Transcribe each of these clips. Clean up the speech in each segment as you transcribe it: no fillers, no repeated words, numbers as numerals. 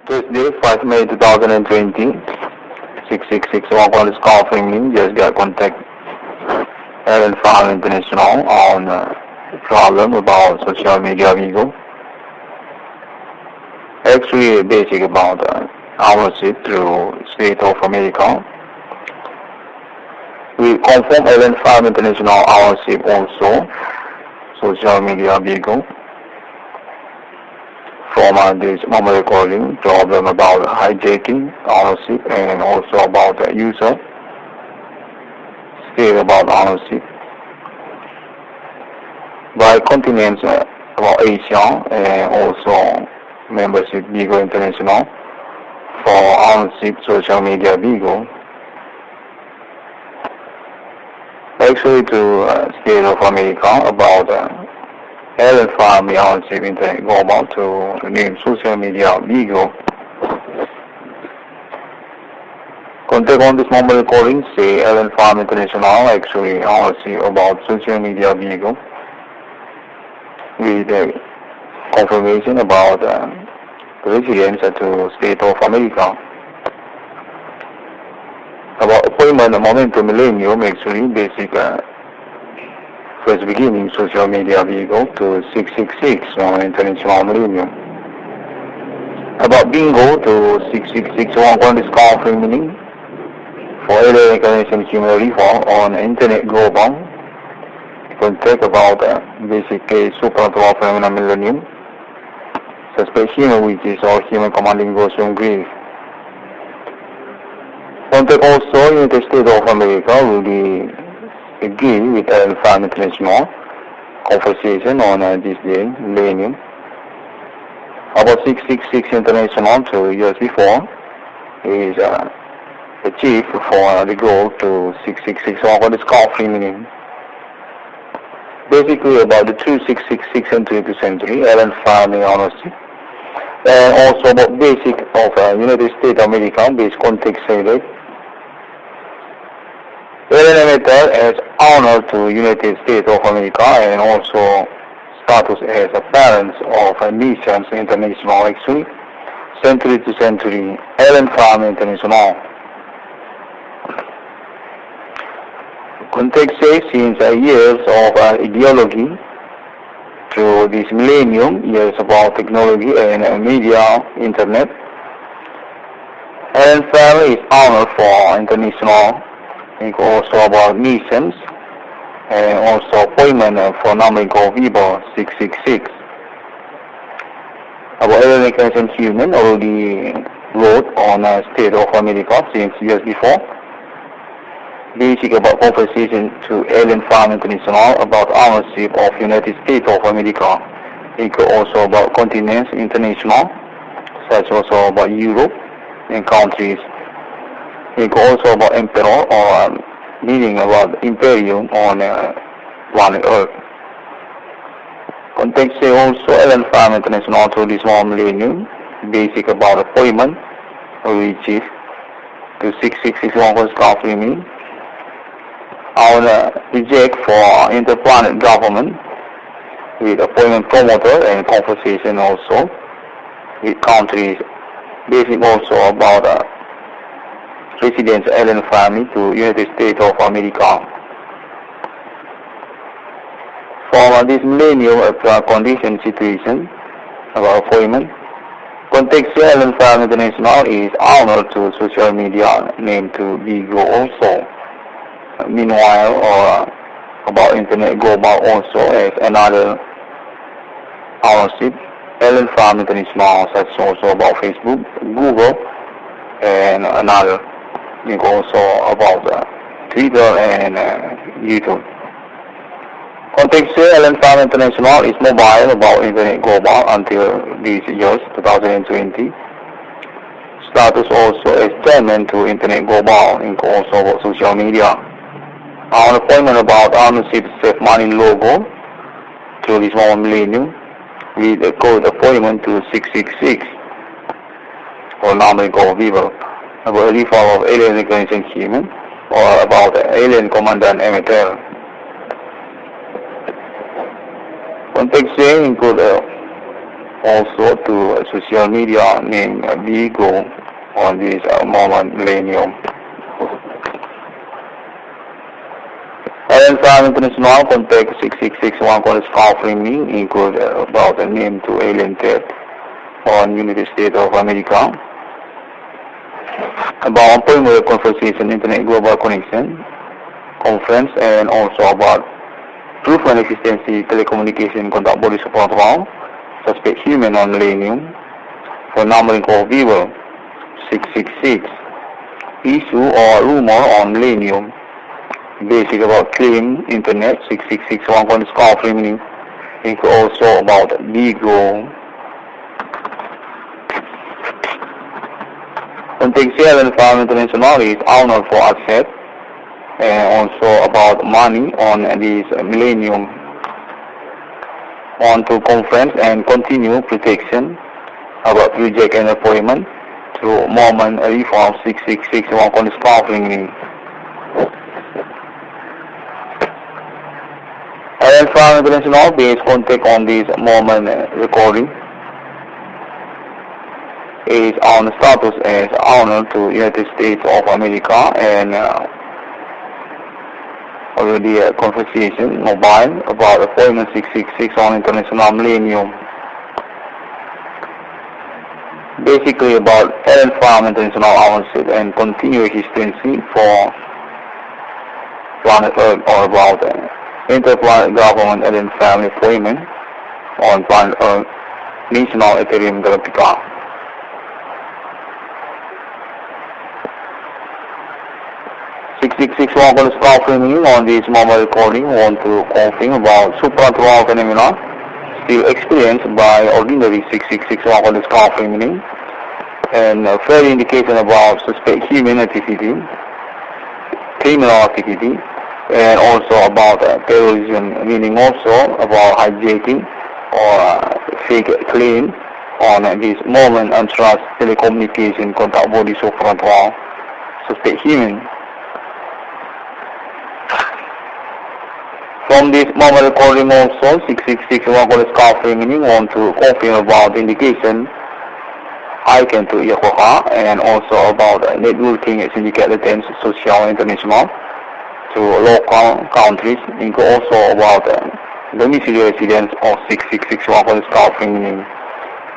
Tuesday, 5 May 2020, 6661 call is calling me. Just got contact Aaron Farm International on problem about social media BIGO. Actually, basic about ownership through State of America. We confirm Aaron Farm International ownership also social media BIGO. From this mobile recording, problem about hijacking, ownership, and also about the user, still about ownership. By continents about Asia and also membership BIGO International for ownership social media BIGO. Actually to State of America about Aaron Farm ownership internet global to name social media BIGO. Contact on this mobile recording say Aaron Farm International actually ownership about social media BIGO with confirmation about residence to State of America. About appointment momentum millennium actually basic first beginning social media BIGO to 666 on international millennium. About bingo to 666 one discount free meaning for area recognition human reform on internet global. Contact about basic case super phenomenon millennium. Suspect human which is all human commanding goes from grief. Contact also United States of America will be agree with Aaron Farm International conversation on this day, millennium. About 666 international 2 years before is achieved for the goal to 666 over the score free meaning. Basically about the 2666 century to century, Aaron Farm ownership. And also about basic of United States of America based context related. Aaron Emitter as honor to United States of America and also status as a parent of nations international actually, century to century, Aaron Farm International. Context says since years of ideology to this millennium, years about technology and media, internet, Aaron Farm is honored for international. Also about nations and also appointment for number of people 666. About American human already wrote on State of America since years before. Basic about conversation to Aaron Farm International about ownership of United States of America. Also about continents international, such also about Europe and countries. Also about emperor or meaning about imperium on one earth. Context say also Aaron Farm International to this one millennium, basic about appointment, which is to 6661 was country mean. On reject for interplanet government with appointment promoter and conversation also with countries, basic also about residence Aaron family to United States of America. From this millennium condition situation about appointment, context Aaron Farm International is honored to social media named to BIGO also. Meanwhile, or about internet global also as another ownership, Aaron Farm International such also about Facebook, Google, and another. Also about Twitter and YouTube. Context Aaron Farm International is mobile about internet global until these years 2020. Status also as chairman to internet global also about social media. Our appointment about ownership safe money logo to this one millennium with a code appointment to 666 or number of people. About the reform of alien recognition human or about alien commandant emitter. Context include also to social media named BIGO on this moment millennium. Alien International contact 6661 called scoffing include about the name to alien threat on United States of America. About primary conversation, internet global connection, conference, and also about proof and existence telecommunication contact body support wall, suspect human on millennium, for numbering of viewer 666, issue or rumor on millennium, basic about claim internet 6661 con scoffing meaning, also about BIGO. Contextual and farm international is honor for access, and also about money on this millennium, on to conference and continue protection about reject and appointment to moment reform 6661 con scoffing meaning. And farm international based contact on this moment recording is on status as honor to United States of America, and already a conversation mobile about appointment 666 on international millennium. Basically about Alien Farm International ownership and continuous existence for planet Earth, or about interplanet government and family appointment on planet Earth, national Ethereum Galactica. 6661 called scoffing on this mobile recording want to confirm about supernatural phenomena still experienced by ordinary 6661 called scoffing meaning, and further indication about suspect human activity, criminal activity, and also about terrorism, meaning also about hijacking or fake claim on this moment and trust telecommunication contact body supernatural suspect human. From this moment recording also 6661 called scoffing meaning want to confirm about indication icon to Yahoha, and also about networking syndicate attempts social international to local countries, and also about domiciliary residence of 6661 called scoffing meaning,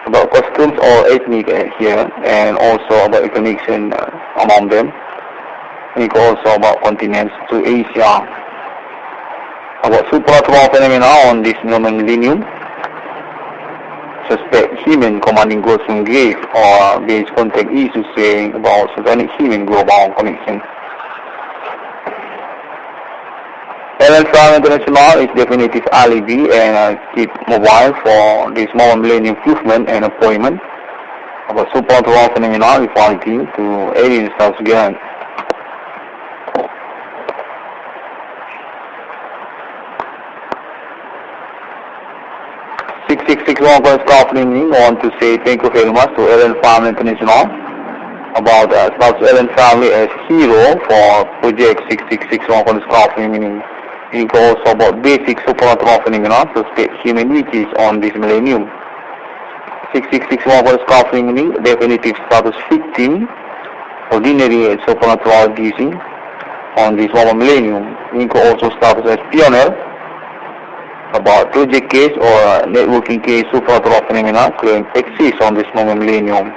about customs or ethnic here, and also about connection among them, and also about continents to Asia. About supernatural phenomena on this millennium, suspect human commanding ghosts from grave, or base contact issues saying about satanic human global connection. Alien Farm International is definitive alibi and keep mobile for this moment millennium improvement and appointment about supernatural phenomena referring to alien stuff again. 6661 called scoffing meaning want to say thank you very much to Alien Farm International about South Alien family as hero for project 6661 called scoffing meaning, and also about basic supernatural phenomena to state human witches on this millennium. 6661 called scoffing meaning definitive status victim ordinary and supernatural abusing on this one millennium, and also status as pioneer about project case or networking case supernatural phenomena claim exists on this moment millennium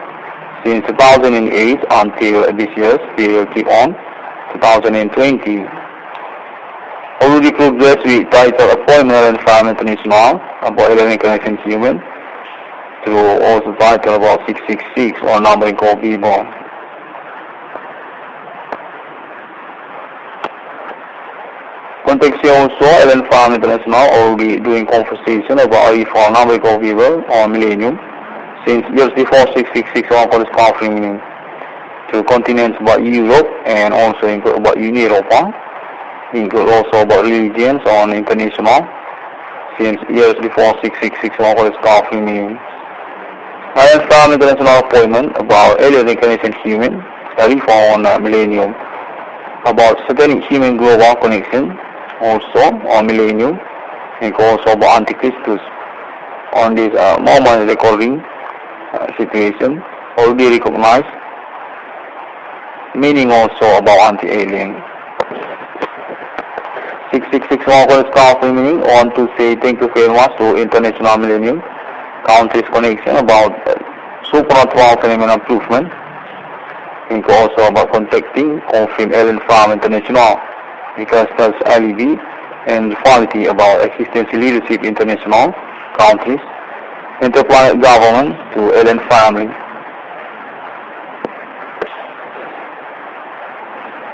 since 2008 until this year's period keep on 2020. Already progressed with title appointment and farm international about alien connection human through also title about 666 or numbering called BIGO. Context here also, Alien Farm International already doing conversation about reform numbering of people on millennium since years before 666 on called scoffing to continents about Europe, and also include about Europa, include also about religions on international since years before 666 on called scoffing. Alien Farm International appointment about alien incarnation human, reform on millennium, about satanic human global connection also on millennium, and also about Antichristus on this moment recording situation already recognized, meaning also about anti-alien. 6661 call staff meaning want to say thank you very much to International Millennium Countries Connection about supernatural phenomenon improvement. Think also about contacting confirm Alien Farm International because that's alibi and quality about existence leadership international countries, interplanet government to Alien family.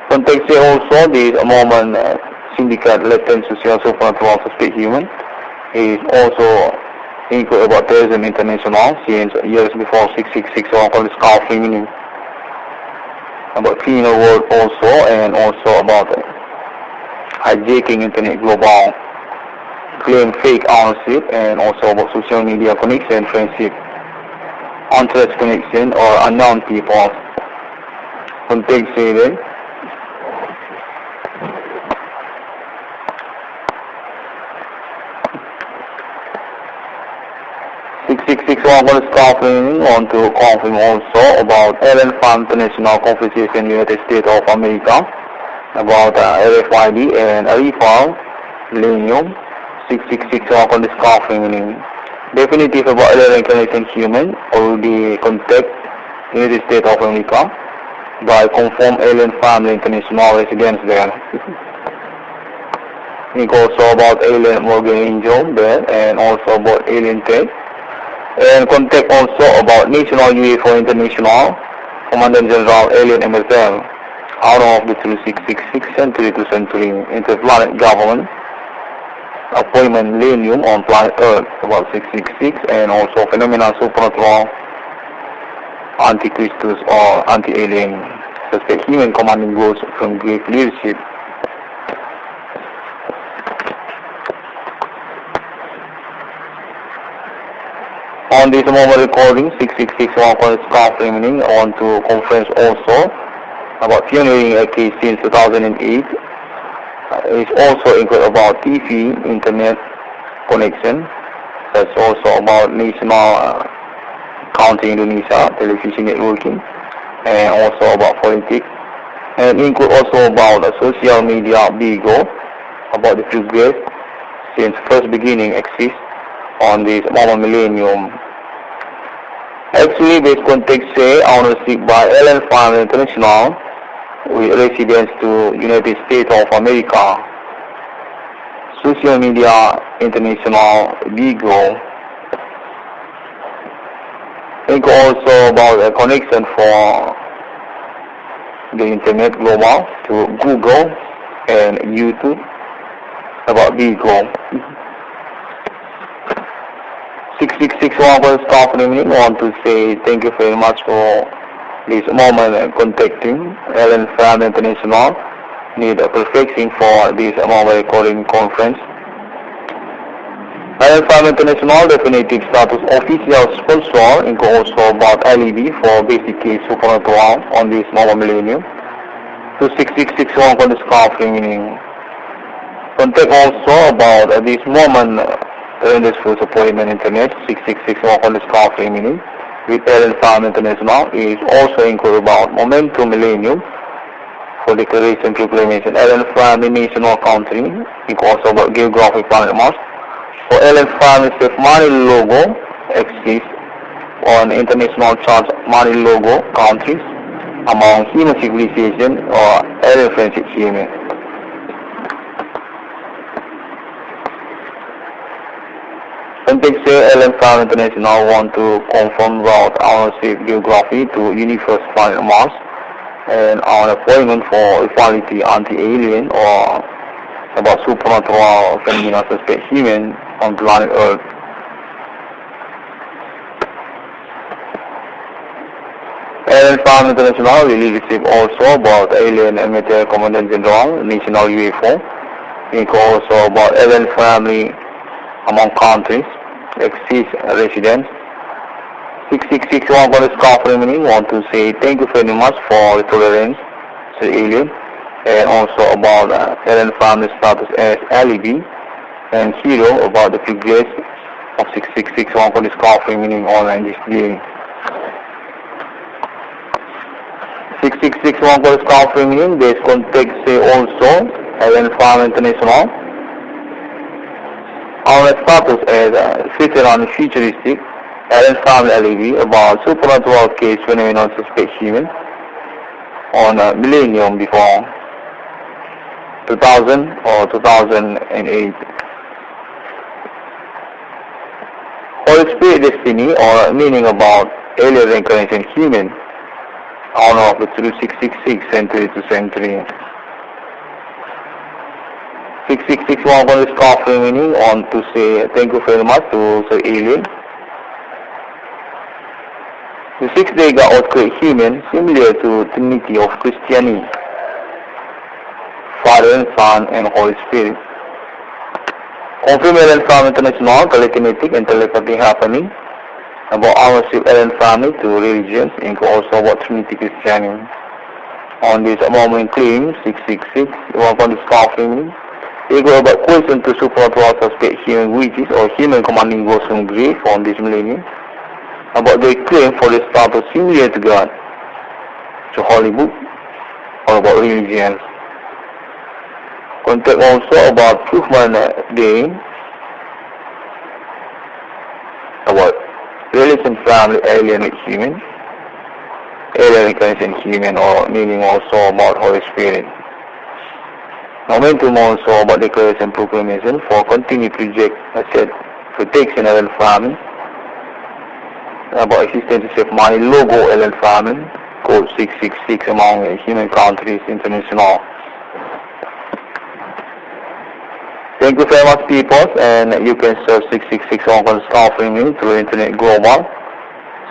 Context also this moment syndicate latent social supernatural suspect human is also include about terrorism international since years before 666 on scarf meaning about criminal world also and also about hijacking internet global, claim fake ownership and also about social media connection, friendship, interest connection or unknown people. Context then 6661 scarf meaning want to confirm also about Alien Farm International Conversation United States of America about RFID and RFAL Millennium 6661 scarf meaning definitive about alien incarnation human already contact United States of America by confirmed Alien Family International residence there. Think also about Alien Morgan Angel there and also about Alien Tech. And contact also about National UFO International Commandant General Alien MSL out of the 2666 Century to Century Interplanet Government Appointment Millennium on Planet Earth about 666 and also Phenomena Supernatural Anti-Christus or Anti-Alien Suspect Human Commanding Ghost from Great Leadership. On this moment recording, 6661 scarf remaining on to conference also about pioneering a case since 2008. It's also include about TV, internet connection. That's also about national country Indonesia, television networking, and also about politics. And include also about social media BIGO, about the progress since first beginning exists on this moment millennium. Actually, this context say ownership by Alien Farm International with residence to United States of America. Social media international BIGO. Think also about a connection for the internet global to Google and YouTube about BIGO. 6661 staff remaining want to say thank you very much for this moment contacting Alien Farm International. Need a perfecting for this moment recording conference. Alien Farm International definitive status official sponsor include also about alibi for basic case supernatural on this moment millennium. 26661 for the staff remaining. Contact also about this moment Renders for appointment internet 6661 on the staff remaining with Alien Farm International is also include about momentum millennium for declaration proclamation Alien Farm national country, also about geographic planet Mars. For Alien Farm safe money logo exists on international chart money logo countries among human civilization or alien friendship human. Context Alien Farm International want to confirm about ownership geography to universe planet Mars and our appointment for equality anti-alien or about supernatural phenomena suspect human on planet Earth. Alien Farm International will receive also about alien emitter Commandant General National UFO. Think also about alien family among countries, exist residents. 6661 for the scarf remaining want to say thank you very much for the tolerance to alien and also about alien family status as alibi and hero about the progress of 6661 for this coffee meaning online this day. 6661 for this coffee meaning this context say also Allen Farm International. Our status as featured on futuristic Allen Farm LEV about supernatural case phenomenon suspect human on a millennium before 2000 or 2008. Holy Spirit destiny or meaning about alien reincarnation human honor of the 3666 century to century. 6661 for this coffee meaning on to say thank you very much to Sir Alien. The 6-day God earthquake human similar to Trinity of Christianity, Father and Son and Holy Spirit. Confirm Allen Farm International telekinetic and telepathy happening about ownership Allen family to religions and also about Trinity Christianity. On this moment claim 666 one for this coffee meaning. They go about question to supernatural suspect human witches or human commanding ghosts from grave on this millennium. About their claim for the status similar to God, to Holy Book, or about religions. Contact also about Truthman Day, about relation family alien with human, alien incarnation human, or meaning also about Holy Spirit. Momentum also about declaration proclamation for continued project asset protection Allen farming, about existence of money logo Allen farming, code 666 among human countries international. Thank you very much people, and you can search 666 on staffing me through internet global,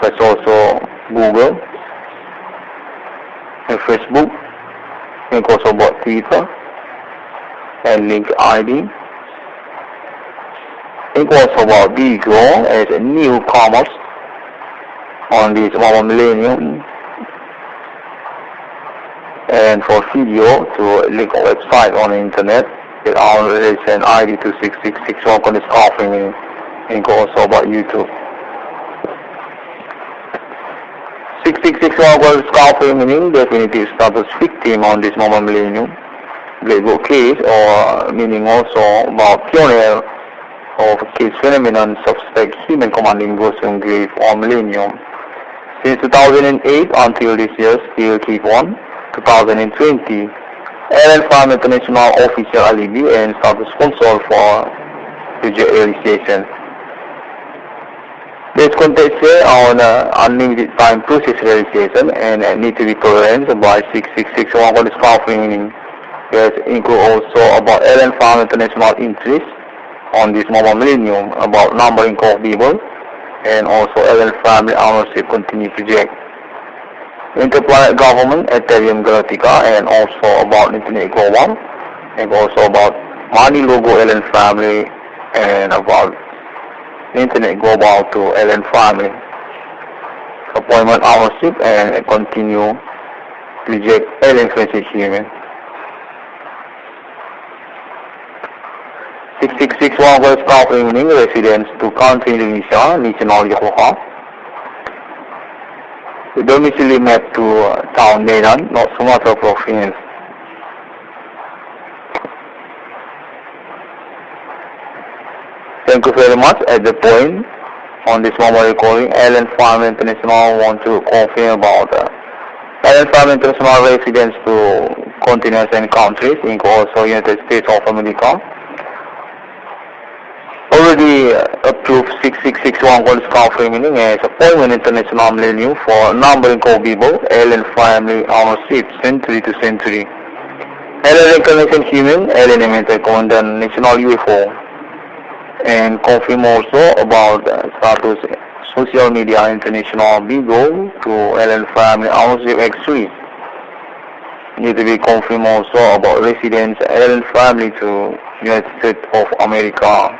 such also Google and Facebook, and also about Twitter and link ID. Think also about BIGO as a newcomers on this mobile millennium, and for video to link our website on the internet with our relation ID to 6661 on this offering, and also about YouTube. 6661 on this offering meaning definitive status victim on this mobile millennium. Black book case or meaning also about pioneer of case phenomenon suspect human commanding ghosts from grave or millennium. Since 2008 until this year still keep on. 2020 Allen Farm International official alibi and status sponsor for project realization. This context here on unlimited time process realization and need to be tolerant by 6661 for this offering. Yes, include also about Allen Farm International interest on this mobile millennium, about numbering of people, and also Allen family ownership continue project. Interplanet government, Ethereum Galactica, and also about Internet Global, and also about money logo Allen family, and about Internet Global to Allen family. Appointment ownership and continue project Allen Francis human. 6661 West Evening residence to country Indonesia, national Yokohama. The domicile map to town Medan, North Sumatra province. Thank you very much. At the point on this mobile recording, Allen Farm International want to confirm about Allen Farm International residence to continents and countries, including also United States of America. Already approved 6661 Gold Scarf meaning as appointment international millennium for numbering of people, Allen family ownership century to century. Allen incarnation human, Allen elemental commandant national UFO. And confirm also about status social media international BIGO to Allen family ownership X3. Need to be confirmed also about residence Allen family to United States of America.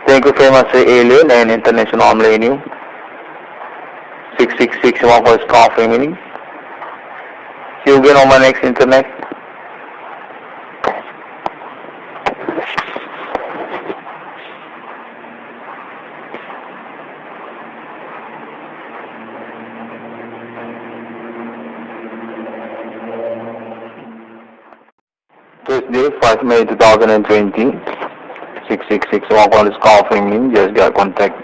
Thank you very much, Alien and International Millennium. 6661 for Scarf meaning. See you again on my next internet. Thursday, 5 May 2020, 6661 call is calling me. Just got contact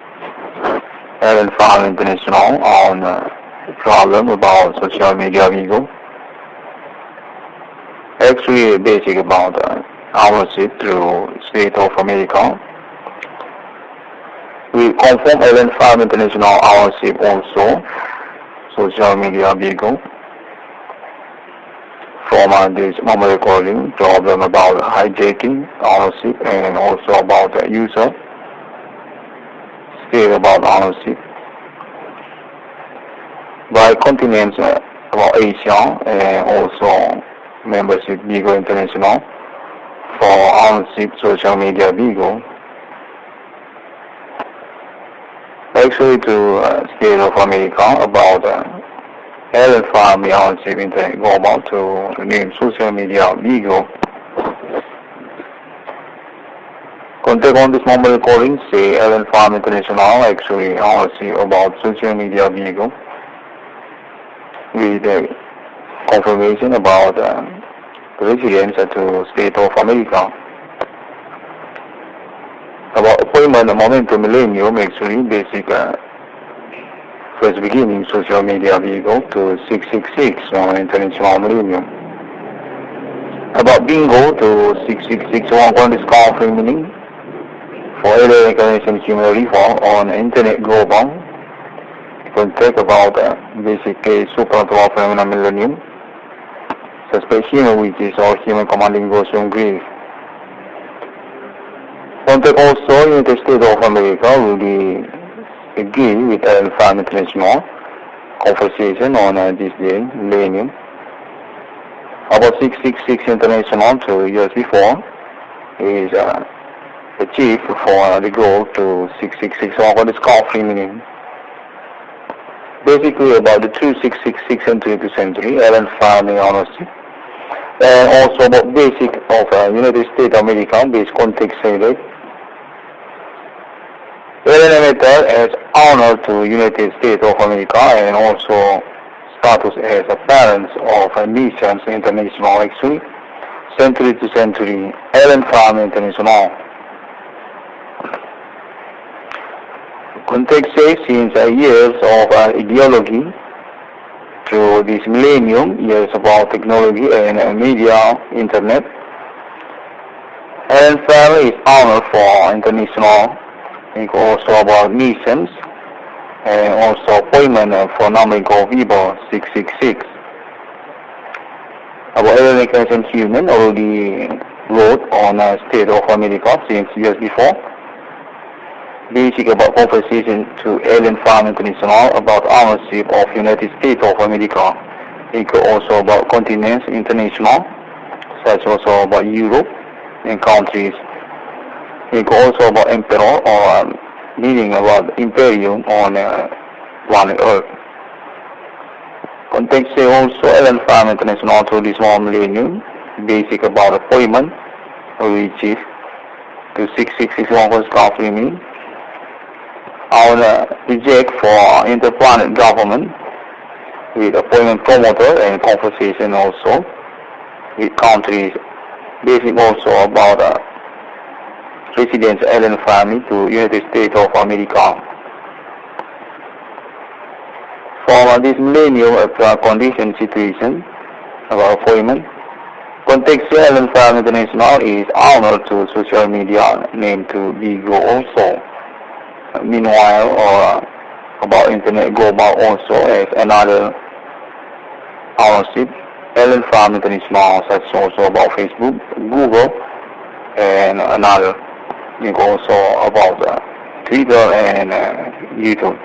Alan Farm International on problem about social media BIGO. Actually, basic about ownership through State of America. We confirm Alan Farm International ownership also social media BIGO. From this mobile recording problem about hijacking, ownership, and also about the user, still about ownership. By continents about Asia and also membership BIGO International for ownership social media BIGO. Actually to State of America about Alan Farm ownership internet global to name social media BIGO. Contact on this mobile recording say Alan Farm International actually ownership about social media BIGO with confirmation about residence to State of America. About appointment momentum millennium actually basic first beginning social media BIGO to 666 on international millennium. About bingo to 666 one discount free meaning for early recognition human reform on internet global. Contact about basic case super phenomena millennium. Suspect human which is all human commanding goes from grief. Contact also United States of America will be agree with Alan Farm International conversation on this day, millennium. About 666 international 2 years before is achieved for the goal to 666 over the scarf meaning. Basically about the 2666 and 20th century, Alan Farm ownership. And also about basic of United States of America based context stated. Alan Emitter as honor to United States of America and also status as a parent of nations international actually, century to century, Alan Farm International. Context says since years of ideology to this millennium, years about technology and media, internet, Alan Farm is honor for international. Also about nations and also appointment for number of people 666. About American human already wrote on State of America since years before. Basic about conversation to Alan Farm International about ownership of United States of America. Also about continents international, such also about Europe and countries. Also about emperor or meaning about imperium on planet Earth. Context say also Alan Farm International to this one millennium, basic about appointment, which is to 6661 was country mean. On reject for interplanet government with appointment promoter and conversation also with countries. Basic also about residence Alan family to United States of America. From this millennium condition situation about appointment, context Alan Farm International is honored to social media named to BIGO also. Meanwhile, about internet global also as another ownership, Alan Farm International such also about Facebook, Google, and another. Also about Twitter and YouTube.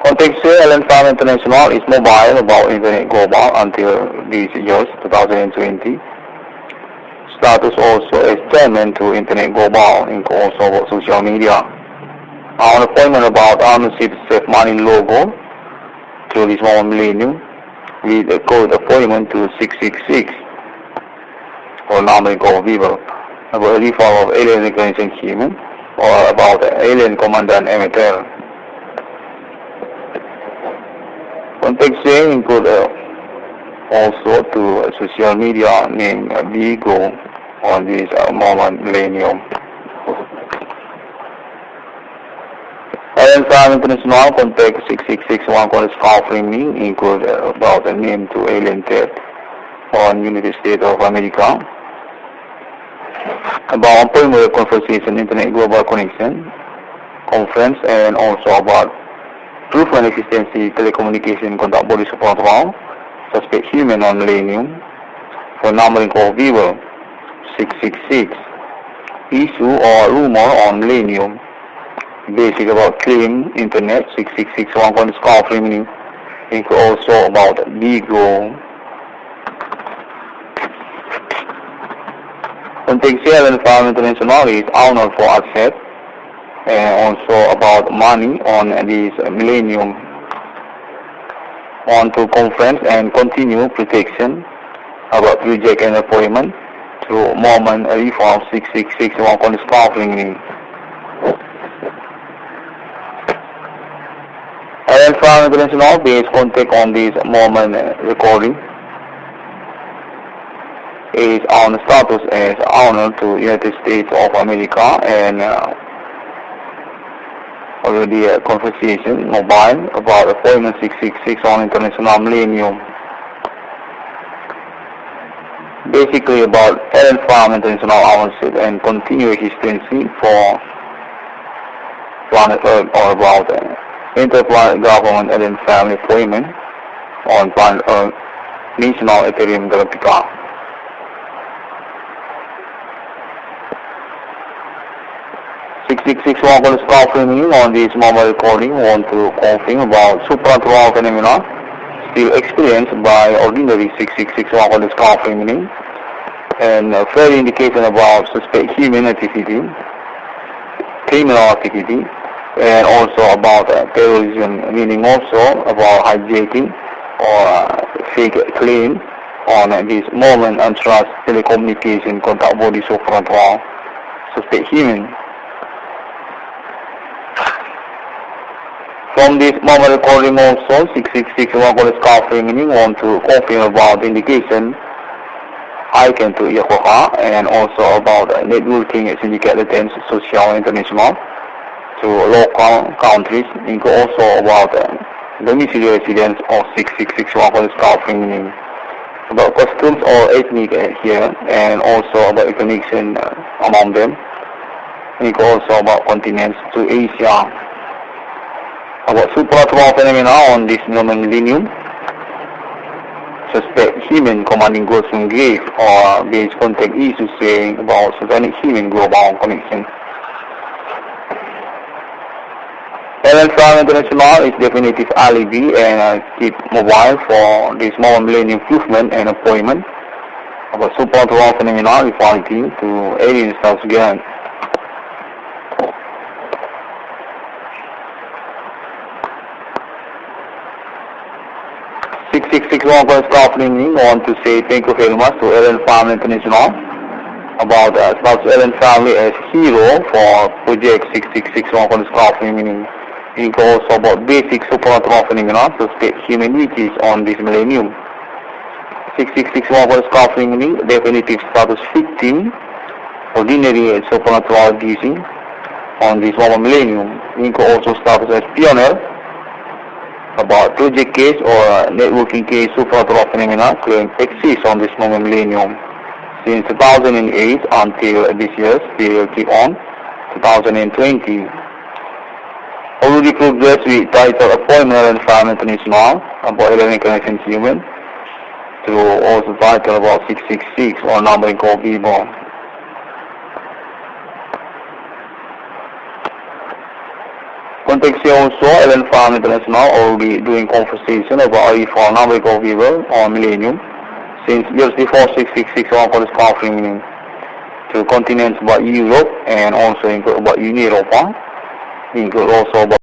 Context Alan Farm International is mobile about internet global until this year 2020. Status also as chairman to internet global and also about social media. Our appointment about ownership safe money logo to this one millennium with the code appointment to 666 or number of people. About the reform of alien recognition human or about the alien commandant emitter. Context include also to social media named BIGO on this moment millennium. Alien International contact 6661 called scoffing include about the name to alien threat on United States of America, about primary conversation, internet global connection, conference, and also about proven existence telecommunication contact body support wall, suspect human on millennium, for numbering of viewer 666, issue or rumor on millennium, basic about claim internet 6661 called scoffing include also about BIGO. Contextual and farm international is honored for asset and also about money on this millennium. On to conference and continue protection about reject and appointment to moment reform 6661 on scoffing. And farm international based contact on this moment recording is on status as honor to United States of America and already a conversation mobile about appointment 666 on international millennium. Basically about Alien Farm International ownership and continuous existence for planet Earth or about interplanet government Alien family appointment on planet Earth national Ethereum Galactica. 6661 called scoffing on this mobile recording want to confirm about supernatural phenomena still experienced by ordinary 6661 called scoffing and further indication about suspect human activity, criminal activity, and also about terrorism, meaning also about hijacking or fake claim on this moment and trust telecommunication contact body supernatural suspect human. From this mobile recording also, 6661 called scoffing want to confirm about indication icon to Yahoha and also about networking syndicate attempts social international to local countries, include also about domiciliary residence of 6661 called scoffing about customs or ethnic here and also about connection among them, include also about continents to Asia. About supernatural phenomena on this millennium, suspect human commanding ghosts from grave or base contact issues saying about satanic human global connection. Alien Farm International is definitive alibi and keep mobile for this modern millennium improvement and appointment about supernatural phenomena referring to alien stuff again. 6661 called scoffing want to say thank you very much to Alien Farm International about South Alien family as hero for project 6661 called scoffing also about basic supernatural phenomena to state human duties on this millennium. 6661 called scoffing definitive status victim ordinary and supernatural duty on this one millennium. Also status as pioneer about project case or networking case supernatural phenomena claim exists on this moment millennium. Since 2008 until this year, still keep on 2020. Already progressed with title appointment and farm international about alien connection human to also title about 666 or numbering called BIGO. Contextual also, Alien Farm International already doing conversation about reform numbering of BIGO on millennium since years before 666 on for this conflict to continents about Europe and also include about Europe, include also about